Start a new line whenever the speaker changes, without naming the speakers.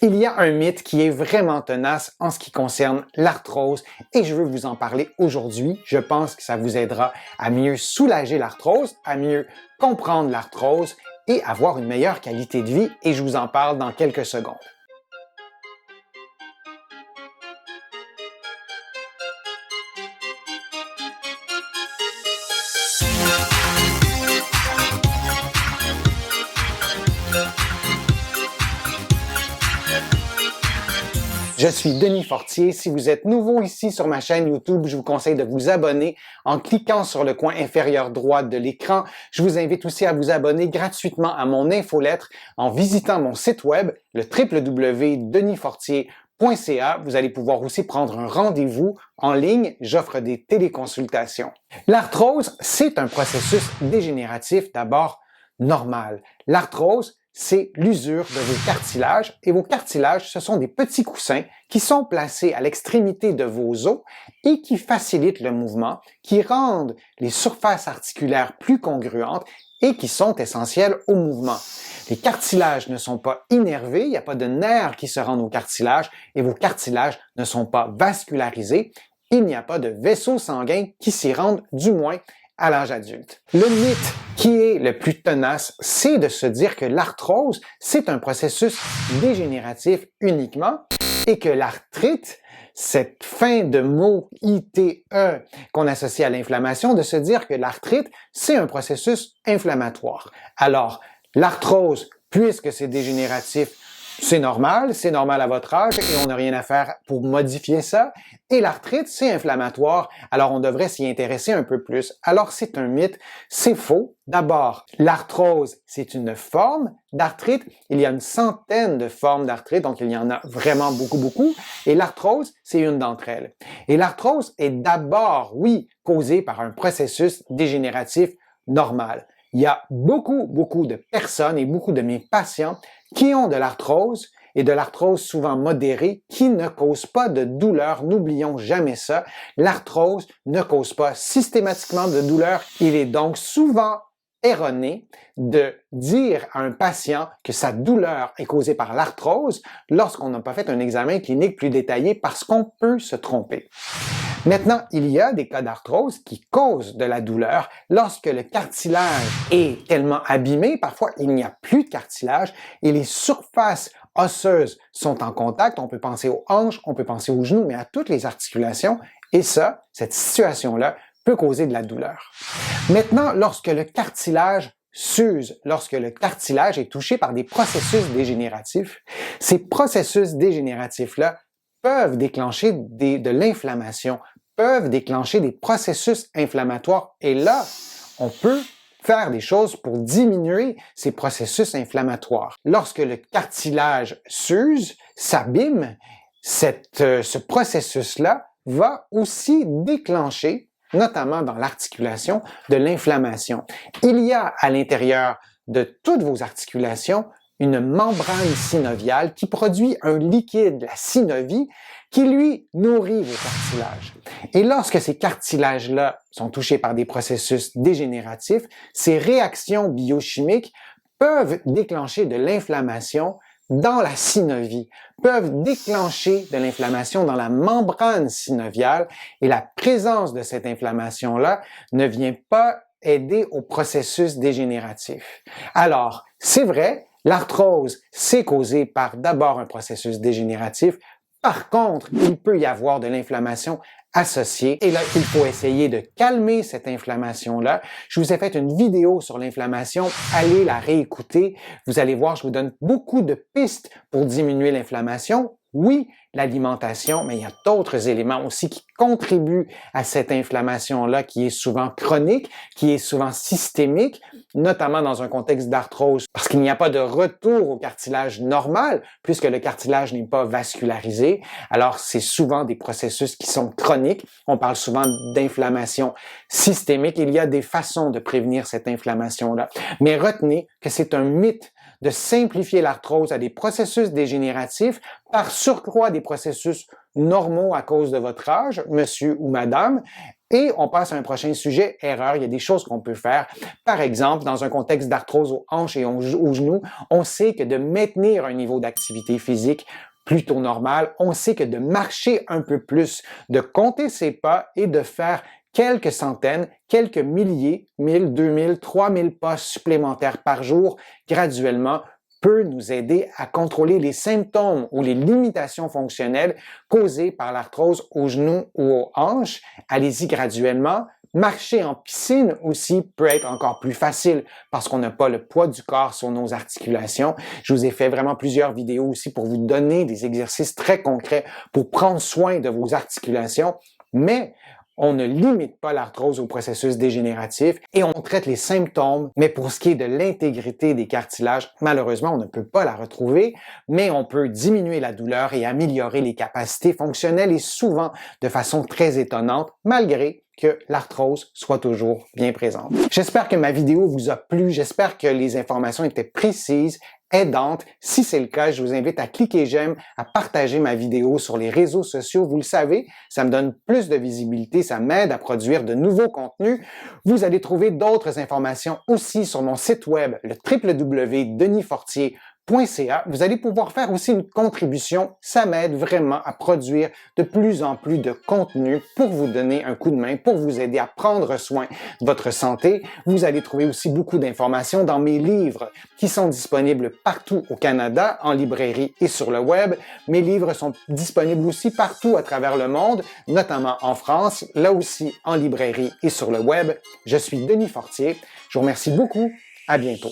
Il y a un mythe qui est vraiment tenace en ce qui concerne l'arthrose et je veux vous en parler aujourd'hui. Je pense que ça vous aidera à mieux soulager l'arthrose, à mieux comprendre l'arthrose et avoir une meilleure qualité de vie et je vous en parle dans quelques secondes. Je suis Denis Fortier. Si vous êtes nouveau ici sur ma chaîne YouTube, je vous conseille de vous abonner en cliquant sur le coin inférieur droit de l'écran. Je vous invite aussi à vous abonner gratuitement à mon infolettre en visitant mon site web, le www.denisfortier.ca. Vous allez pouvoir aussi prendre un rendez-vous en ligne. J'offre des téléconsultations. L'arthrose, c'est un processus dégénératif d'abord normal. L'arthrose, c'est l'usure de vos cartilages et vos cartilages, ce sont des petits coussins qui sont placés à l'extrémité de vos os et qui facilitent le mouvement, qui rendent les surfaces articulaires plus congruentes et qui sont essentielles au mouvement. Les cartilages ne sont pas innervés, il n'y a pas de nerfs qui se rendent aux cartilages et vos cartilages ne sont pas vascularisés. Il n'y a pas de vaisseaux sanguins qui s'y rendent, du moins à l'âge adulte. Le mythe qui est le plus tenace, c'est de se dire que l'arthrose, c'est un processus dégénératif uniquement et que l'arthrite, cette fin de mot ITE qu'on associe à l'inflammation, de se dire que l'arthrite, c'est un processus inflammatoire. Alors, l'arthrose, puisque c'est dégénératif, c'est normal à votre âge et on n'a rien à faire pour modifier ça. Et l'arthrite, c'est inflammatoire, alors on devrait s'y intéresser un peu plus. Alors c'est un mythe, c'est faux. D'abord, l'arthrose, c'est une forme d'arthrite. Il y a une centaine de formes d'arthrite, donc il y en a vraiment beaucoup. Et l'arthrose, c'est une d'entre elles. Et l'arthrose est d'abord, oui, causée par un processus dégénératif normal. Il y a beaucoup de personnes et beaucoup de mes patients qui ont de l'arthrose et de l'arthrose souvent modérée qui ne cause pas de douleur. N'oublions jamais ça. L'arthrose ne cause pas systématiquement de douleur. Il est donc souvent erroné de dire à un patient que sa douleur est causée par l'arthrose lorsqu'on n'a pas fait un examen clinique plus détaillé parce qu'on peut se tromper. Maintenant, il y a des cas d'arthrose qui causent de la douleur lorsque le cartilage est tellement abîmé, parfois il n'y a plus de cartilage et les surfaces osseuses sont en contact. On peut penser aux hanches, on peut penser aux genoux, mais à toutes les articulations. Et ça, cette situation-là peut causer de la douleur. Maintenant, lorsque le cartilage s'use, lorsque le cartilage est touché par des processus dégénératifs, ces processus dégénératifs-là peuvent déclencher de l'inflammation, peuvent déclencher des processus inflammatoires. Et là, on peut faire des choses pour diminuer ces processus inflammatoires. Lorsque le cartilage s'use, s'abîme, ce processus-là va aussi déclencher, notamment dans l'articulation, de l'inflammation. Il y a à l'intérieur de toutes vos articulations une membrane synoviale qui produit un liquide, la synovie, qui lui nourrit vos cartilages. Et lorsque ces cartilages-là sont touchés par des processus dégénératifs, ces réactions biochimiques peuvent déclencher de l'inflammation dans la synovie, peuvent déclencher de l'inflammation dans la membrane synoviale et la présence de cette inflammation-là ne vient pas aider au processus dégénératif. Alors, c'est vrai, l'arthrose, c'est causé par d'abord un processus dégénératif. Par contre, il peut y avoir de l'inflammation associée. Et là, il faut essayer de calmer cette inflammation-là. Je vous ai fait une vidéo sur l'inflammation. Allez la réécouter. Vous allez voir, je vous donne beaucoup de pistes pour diminuer l'inflammation. Oui, l'alimentation, mais il y a d'autres éléments aussi qui contribuent à cette inflammation-là qui est souvent chronique, qui est souvent systémique, notamment dans un contexte d'arthrose, parce qu'il n'y a pas de retour au cartilage normal, puisque le cartilage n'est pas vascularisé. Alors, c'est souvent des processus qui sont chroniques. On parle souvent d'inflammation systémique. Il y a des façons de prévenir cette inflammation-là. Mais retenez que c'est un mythe de simplifier l'arthrose à des processus dégénératifs, par surcroît des processus normaux à cause de votre âge, monsieur ou madame, Et on passe à un prochain sujet, erreur. Il y a des choses qu'on peut faire. Par exemple, dans un contexte d'arthrose aux hanches et aux genoux, on sait que de maintenir un niveau d'activité physique plutôt normal, on sait que de marcher un peu plus, de compter ses pas et de faire quelques centaines, quelques milliers, 1000, 2000, 3000 pas supplémentaires par jour, graduellement, peut nous aider à contrôler les symptômes ou les limitations fonctionnelles causées par l'arthrose aux genoux ou aux hanches. Allez-y graduellement. Marcher en piscine aussi peut être encore plus facile parce qu'on n'a pas le poids du corps sur nos articulations. Je vous ai fait vraiment plusieurs vidéos aussi pour vous donner des exercices très concrets pour prendre soin de vos articulations. Mais on ne limite pas l'arthrose au processus dégénératif et on traite les symptômes, mais pour ce qui est de l'intégrité des cartilages, malheureusement, on ne peut pas la retrouver, mais on peut diminuer la douleur et améliorer les capacités fonctionnelles et souvent de façon très étonnante, malgré que l'arthrose soit toujours bien présente. J'espère que ma vidéo vous a plu, j'espère que les informations étaient précises, aidantes. Si c'est le cas, je vous invite à cliquer j'aime, à partager ma vidéo sur les réseaux sociaux. Vous le savez, ça me donne plus de visibilité, ça m'aide à produire de nouveaux contenus. Vous allez trouver d'autres informations aussi sur mon site web, le www.denisfortier.ca. Vous allez pouvoir faire aussi une contribution. Ça m'aide vraiment à produire de plus en plus de contenu pour vous donner un coup de main, pour vous aider à prendre soin de votre santé. Vous allez trouver aussi beaucoup d'informations dans mes livres qui sont disponibles partout au Canada, en librairie et sur le web. Mes livres sont disponibles aussi partout à travers le monde, notamment en France, là aussi en librairie et sur le web. Je suis Denis Fortier. Je vous remercie beaucoup. À bientôt.